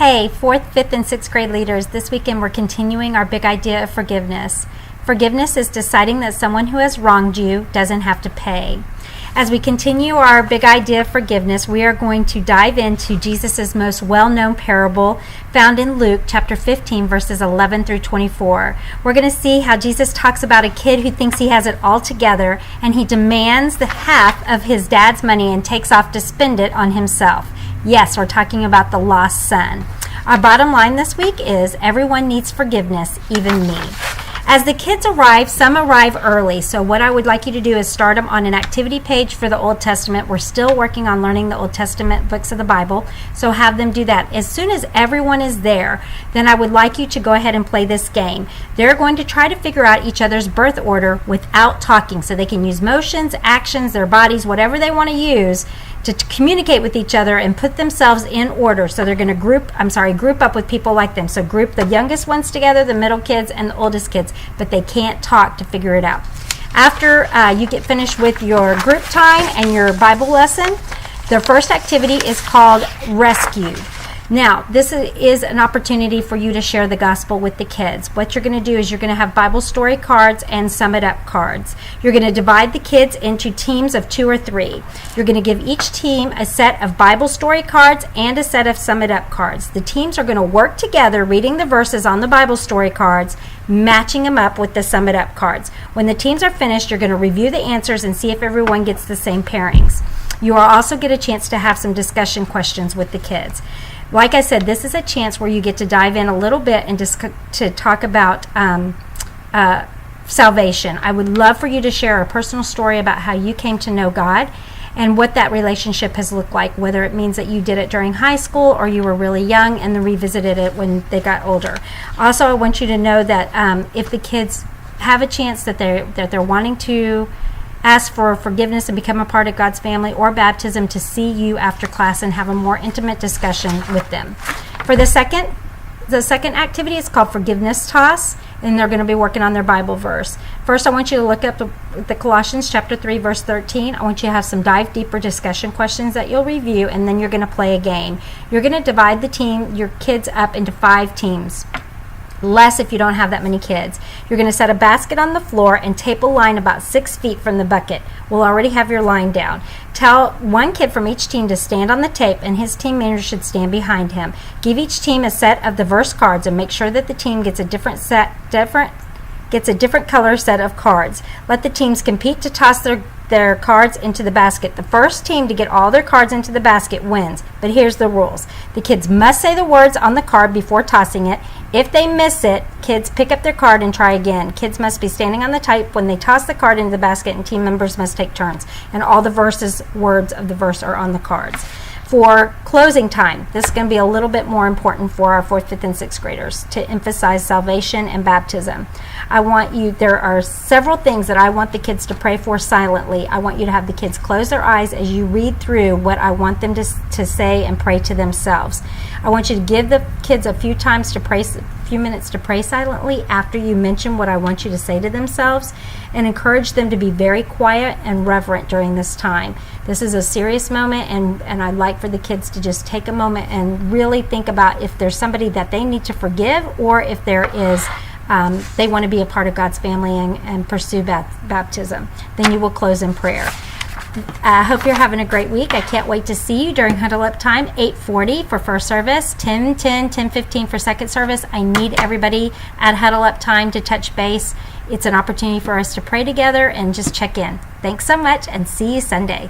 Hey, 4th, 5th, and 6th grade leaders, this weekend we're continuing our big idea of forgiveness. Forgiveness is deciding that someone who has wronged you doesn't have to pay. As we continue our big idea of forgiveness, we are going to dive into Jesus' most well-known parable found in Luke chapter 15, verses 11 through 24. We're going to see how Jesus talks about a kid who thinks he has it all together, and he demands the half of his dad's money and takes off to spend it on himself. Yes, we're talking about the lost son. Our bottom line this week is everyone needs forgiveness, even me. As the kids arrive, some arrive early, so what I would like you to do is start them on an activity page for the Old Testament. We're still working on learning the Old Testament books of the Bible, so have them do that. As soon as everyone is there, then I would like you to go ahead and play this game. They're going to try to figure out each other's birth order without talking, so they can use motions, actions, their bodies, whatever they want to use to communicate with each other and put themselves in order. So they're going to group up with people like them. So group the youngest ones together, the middle kids, and the oldest kids, but they can't talk to figure it out. After you get finished with your group time and your Bible lesson, their first activity is called Rescued. Now, this is an opportunity for you to share the gospel with the kids. What you're going to do is you're going to have Bible story cards and Sum It Up cards. You're going to divide the kids into teams of 2 or 3. You're going to give each team a set of Bible story cards and a set of Sum It Up cards. The teams are going to work together reading the verses on the Bible story cards, matching them up with the Sum It Up cards. When the teams are finished, you're going to review the answers and see if everyone gets the same pairings. You will also get a chance to have some discussion questions with the kids. Like I said, this is a chance where you get to dive in a little bit and just to talk about salvation. I would love for you to share a personal story about how you came to know God and what that relationship has looked like, whether it means that you did it during high school or you were really young and then revisited it when they got older. Also, I want you to know that if the kids have a chance that they're wanting to ask for forgiveness and become a part of God's family or baptism, to see you after class and have a more intimate discussion with them. For the second activity is called Forgiveness Toss, and they're going to be working on their Bible verse. First, I want you to look up the Colossians chapter 3, verse 13. I want you to have some dive deeper discussion questions that you'll review, and then you're going to play a game. You're going to divide your kids up into 5 teams. Less if you don't have that many kids. You're going to set a basket on the floor and tape a line about 6 feet from the bucket. We'll already have your line down. Tell one kid from each team to stand on the tape, and his teammates should stand behind him. Give each team a set of the verse cards and make sure that the team gets a different color set of cards. Let the teams compete to toss their cards into the basket. The first team to get all their cards into the basket wins. But here's the rules. The kids must say the words on the card before tossing it. If they miss it, kids pick up their card and try again. Kids must be standing on the tape when they toss the card into the basket, and team members must take turns. And all the words of the verse are on the cards. For closing time, this is going to be a little bit more important for our 4th, 5th, and 6th graders to emphasize salvation and baptism. There are several things that I want the kids to pray for silently. I want you to have the kids close their eyes as you read through what I want them to say and pray to themselves. I want you to give the kids a few minutes to pray silently after you mention what I want you to say to themselves, and encourage them to be very quiet and reverent during this time. This is a serious moment, and I'd like for the kids to just take a moment and really think about if there's somebody that they need to forgive, or if there is they want to be a part of God's family and pursue baptism. Then you will close in prayer. I hope you're having a great week. I can't wait to see you during Huddle Up Time, 8:40 for first service, 10:10, 10:15 for second service. I need everybody at Huddle Up Time to touch base. It's an opportunity for us to pray together and just check in. Thanks so much, and see you Sunday.